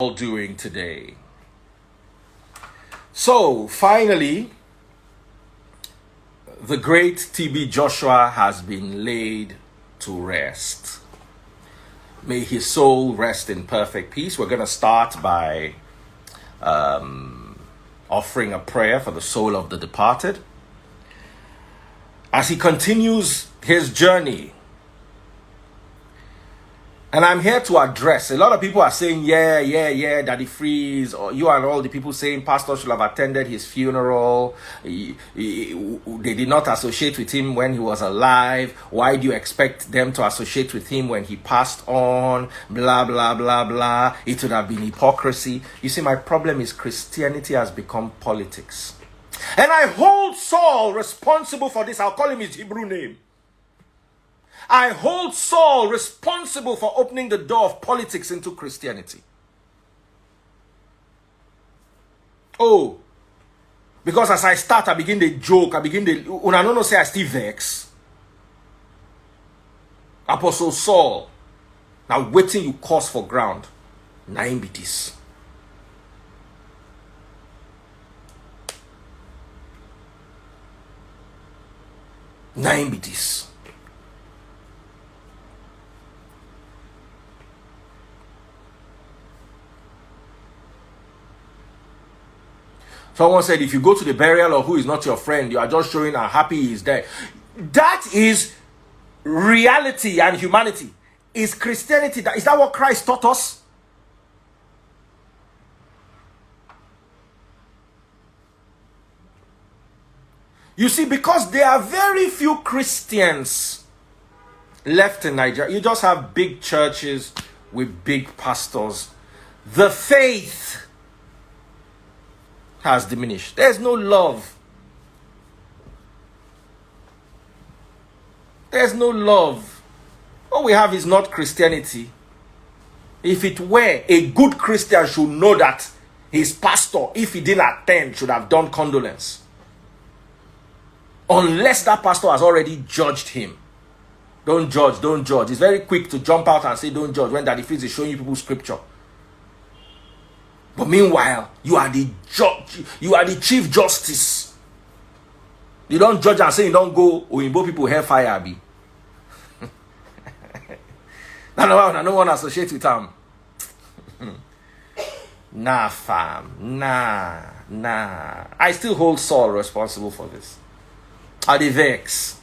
all doing today? So, finally, the great TB Joshua has been laid to rest. May his soul rest in perfect peace. We're going to start by offering a prayer for the soul of the departed as he continues his journey. And I'm here to address, a lot of people are saying, yeah, Daddyfreeze, or you and all the people saying pastor should have attended his funeral. They did not associate with him when he was alive. Why do you expect them to associate with him when he passed on? Blah, blah, blah, blah. It would have been hypocrisy. You see, my problem is Christianity has become politics. And I hold Saul responsible for this. I'll call him his Hebrew name. I hold Saul responsible for opening the door of politics into Christianity. Oh, because as I start, I begin to joke, I don't say I still vex. Apostle Saul, now waiting you cause for ground. 9 be this. Nine be this. Someone said, if you go to the burial of who is not your friend, you are just showing how happy he is there. That is reality and humanity. Is Christianity, is that what Christ taught us? You see, because there are very few Christians left in Nigeria. You just have big churches with big pastors. The faith has diminished. There's no love. There's no love. What we have is not Christianity. If it were, a good Christian should know that his pastor, if he didn't attend, should have done condolence. Unless that pastor has already judged him. Don't judge, don't judge. It's very quick to jump out and say don't judge when Daddyfreeze is showing you people scripture. But meanwhile, you are the judge, you are the chief justice. You don't judge and say you don't go Oyinbo people hellfire be. No one associate with them. Nah, fam. Nah. I still hold Saul responsible for this. Are they vex?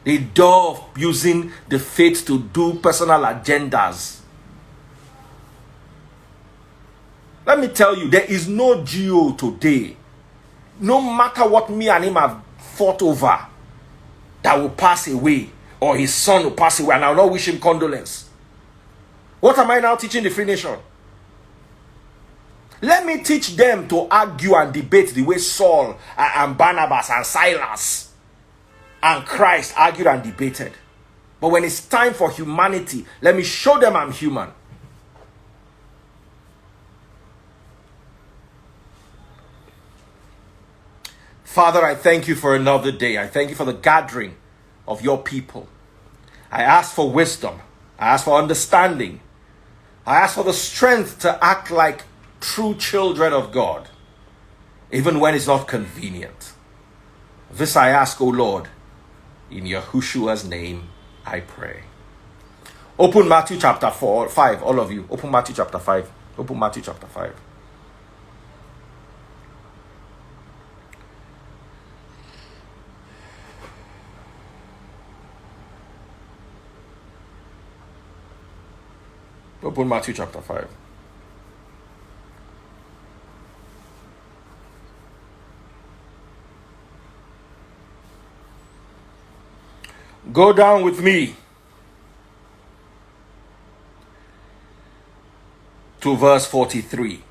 They dove using the faith to do personal agendas. Let me tell you, there is no GO today, no matter what me and him have fought over, that will pass away, or his son will pass away, and I will not wish him condolence. What am I now teaching the Free Nation? Let me teach them to argue and debate the way Saul and Barnabas and Silas and Christ argued and debated. But when it's time for humanity, let me show them I'm human. Father, I thank you for another day. I thank you for the gathering of your people. I ask for wisdom. I ask for understanding. I ask for the strength to act like true children of God, even when it's not convenient. This I ask, O Lord, in Yahushua's name I pray. Open Matthew chapter 5, all of you. Open Matthew chapter 5. Open Matthew chapter 5. Open Matthew chapter 5. Go down with me to verse 43.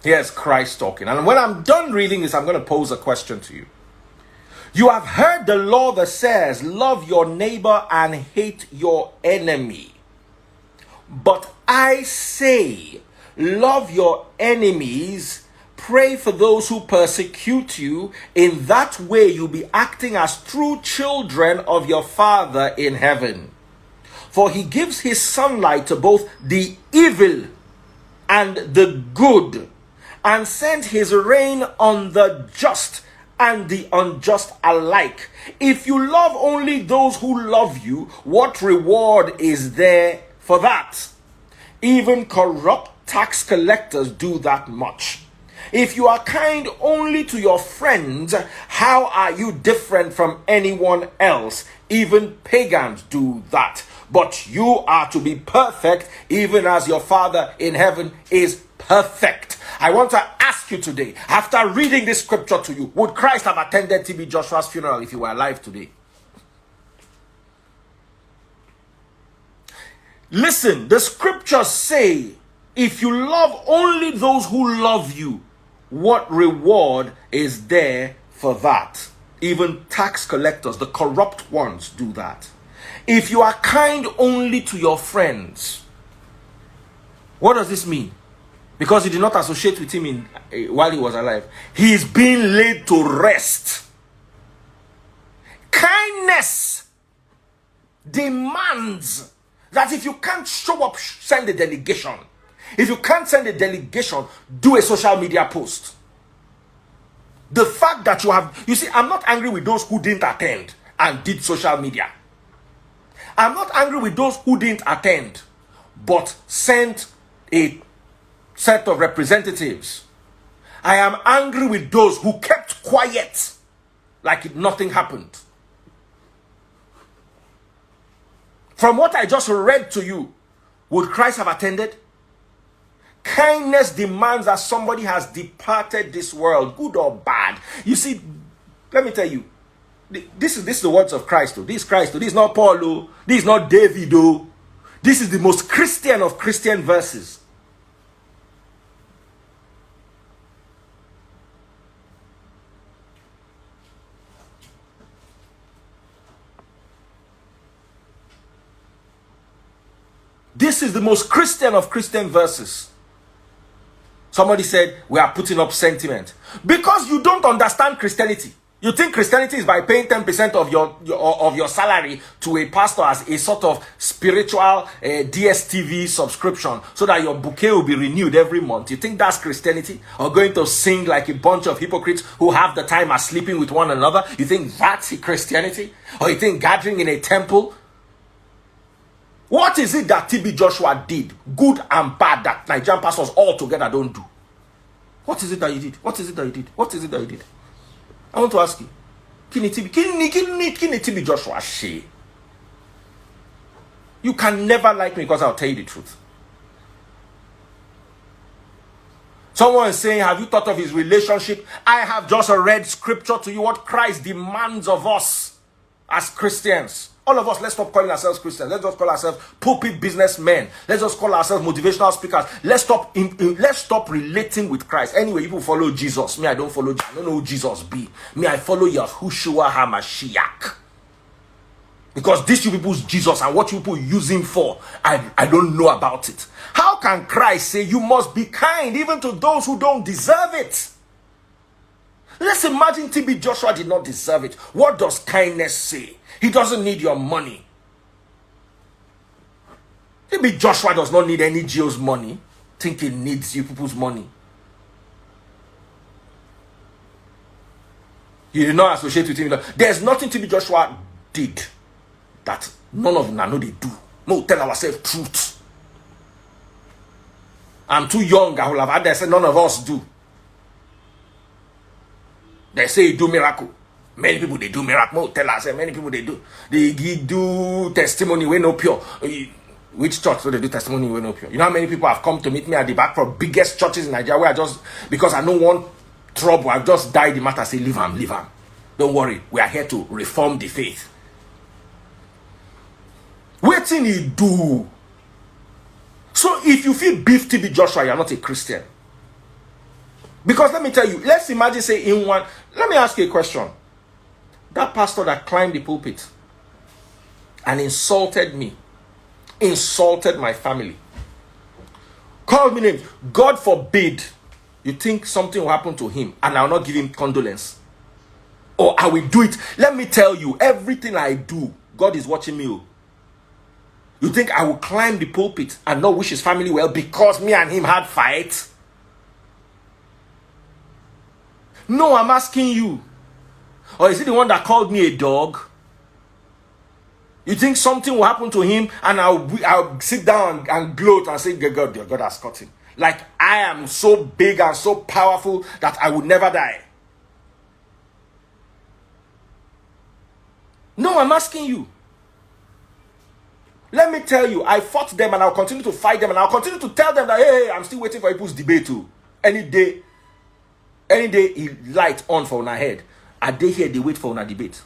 Here's Christ talking. And when I'm done reading this, I'm going to pose a question to you. You have heard the law that says, love your neighbor and hate your enemy. But I say, love your enemies, pray for those who persecute you. In that way, you'll be acting as true children of your Father in heaven. For he gives his sunlight to both the evil and the good, and sent his rain on the just and the unjust alike. If you love only those who love you, what reward is there for that? Even corrupt tax collectors do that much. If you are kind only to your friends, how are you different from anyone else? Even pagans do that. But you are to be perfect, even as your Father in heaven is perfect. I want to ask you today, after reading this scripture to you, would Christ have attended TB Joshua's funeral if he were alive today? Listen, the scriptures say, if you love only those who love you, what reward is there for that? Even tax collectors, the corrupt ones, do that. If you are kind only to your friends, what does this mean? Because he did not associate with him while he was alive. He is being laid to rest. Kindness demands that if you can't show up, send a delegation. If you can't send a delegation, do a social media post. The fact that you see, I'm not angry with those who didn't attend and did social media. I'm not angry with those who didn't attend but sent a set of representatives. I am angry with those who kept quiet like nothing happened. From what I just read to you, would Christ have attended? Kindness demands that somebody has departed this world, good or bad. You see, let me tell you, this is the words of Christ. This is Christ. This is not Paul. This is not David. This is the most Christian of Christian verses. This is the most Christian of Christian verses. Somebody said, we are putting up sentiment. Because you don't understand Christianity. You think Christianity is by paying 10% of your salary to a pastor as a sort of spiritual DSTV subscription so that your bouquet will be renewed every month. You think that's Christianity? Or going to sing like a bunch of hypocrites who have the time are sleeping with one another? You think that's Christianity? Or you think gathering in a temple? What is it that TB Joshua did, good and bad, that Nigerian pastors all together don't do? What is it that he did? What is it that he did? What is it that he did? I want to ask you. Kini TB Joshua she. You can never like me because I'll tell you the truth. Someone is saying, have you thought of his relationship? I have just read scripture to you what Christ demands of us as Christians. All of us, let's stop calling ourselves Christians. Let's just call ourselves pulpit businessmen. Let's just call ourselves motivational speakers. Let's stop relating with Christ. Anyway, people follow Jesus. Me, I don't follow. I don't know who Jesus be. Me, I follow Yahushua HaMashiach. Because these you people's Jesus and what you people use him for, I don't know about it. How can Christ say you must be kind even to those who don't deserve it? Let's imagine TB Joshua did not deserve it. What does kindness say? He doesn't need your money. TB Joshua does not need any Geo's money. Think he needs you people's money. You did not associate with him. There's nothing TB Joshua did that none of them know they do. No, tell ourselves truth. I'm too young. I will have had that. Say none of us do. They say you do miracle. Many people they do miracle. Tell us, many people they do. They do testimony when no pure. Which church do they do testimony when no pure? You know how many people have come to meet me at the back from biggest churches in Nigeria where I just, because I don't want trouble, I've just died the matter. Say leave him. Don't worry, we are here to reform the faith. What thing he do? So if you feel beef TB Joshua, you're not a Christian. Because let me tell you, let's imagine say in one, let me ask you a question. That pastor that climbed the pulpit and insulted me, insulted my family, called me names, God forbid you think something will happen to him and I'll not give him condolence. Or I will do it. Let me tell you, everything I do, God is watching me. You think I will climb the pulpit and not wish his family well because me and him had fights? No, I'm asking you. Or is he the one that called me a dog? You think something will happen to him and I'll sit down and gloat and say, God has caught him. Like I am so big and so powerful that I would never die. No, I'm asking you. Let me tell you, I fought them and I'll continue to fight them and I'll continue to tell them that, hey, I'm still waiting for people's debate too. Any day he light on for our head. A day here, they wait for our debate.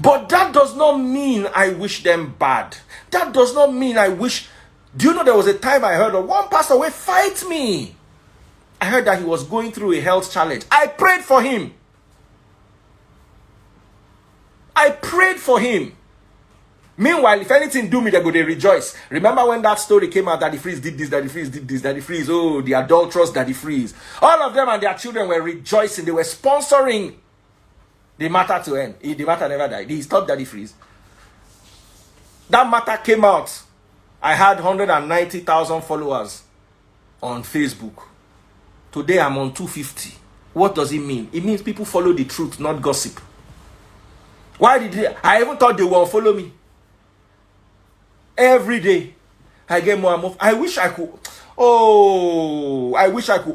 But that does not mean I wish them bad. That does not mean I wish. Do you know there was a time I heard of one pastor will fight me? I heard that he was going through a health challenge. I prayed for him. I prayed for him. Meanwhile, if anything do me, they go, they rejoice. Remember when that story came out, Daddyfreeze did this, Daddyfreeze did this, Daddyfreeze, oh, the adulterous Daddyfreeze. All of them and their children were rejoicing. They were sponsoring the matter to end. The matter never died. He stopped Daddyfreeze. That matter came out. I had 190,000 followers on Facebook. Today I'm on 250. What does it mean? It means people follow the truth, not gossip. Why did they? I even thought they would follow me. Every day, I get more and more. I wish I could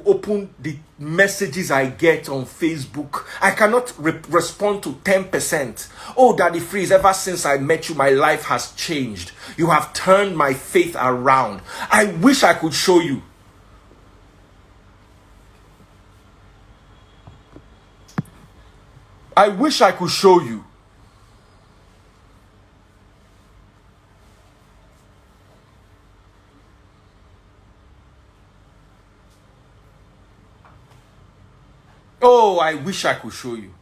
open the messages I get on Facebook. I cannot respond to 10%. Oh, Daddyfreeze, ever since I met you, my life has changed. You have turned my faith around. I wish I could show you. I wish I could show you. Oh, I wish I could show you.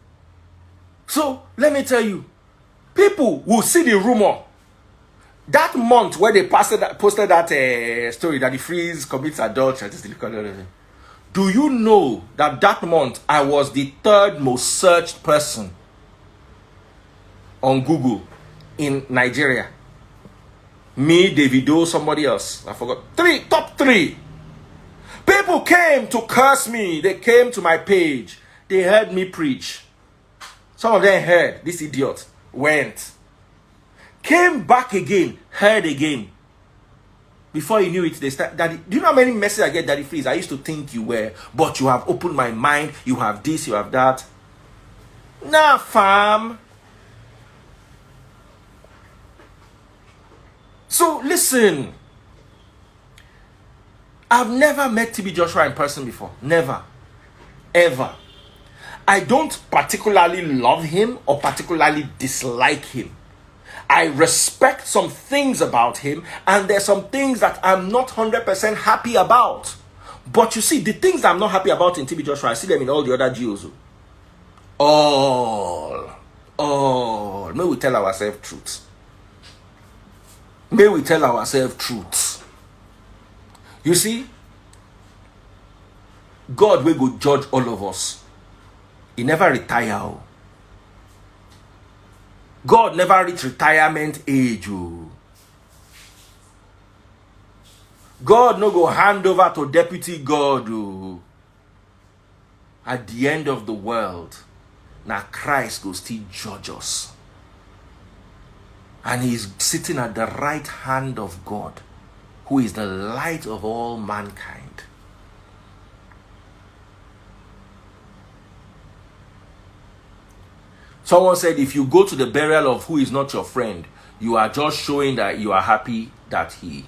So, let me tell you, people will see the rumor. That month where they posted that story that Daddyfreeze commits adultery. Do you know that month I was the third most searched person on Google in Nigeria? Me, Davido, somebody else. I forgot. Top three. People came to curse me. They came to my page. They heard me preach. Some of them heard. This idiot went. Came back again. Heard again. Before you knew it, they start. Daddy, do you know how many messages I get, Daddyfreeze? I used to think you were, but you have opened my mind. You have this, you have that. Nah, fam. So listen. I've never met TB Joshua in person before. Never. Ever. I don't particularly love him or particularly dislike him. I respect some things about him, and there's some things that I'm not 100% happy about. But you see, the things I'm not happy about in TB Joshua, I see them in all the other Jews. All. May we tell ourselves truth. May we tell ourselves truth. You see, God will go judge all of us. He never retire. God never reach retirement age. God no go hand over to deputy God. At the end of the world, now Christ go still judge us. And he's sitting at the right hand of God, who is the light of all mankind. Someone said, if you go to the burial of who is not your friend, you are just showing that you are happy that he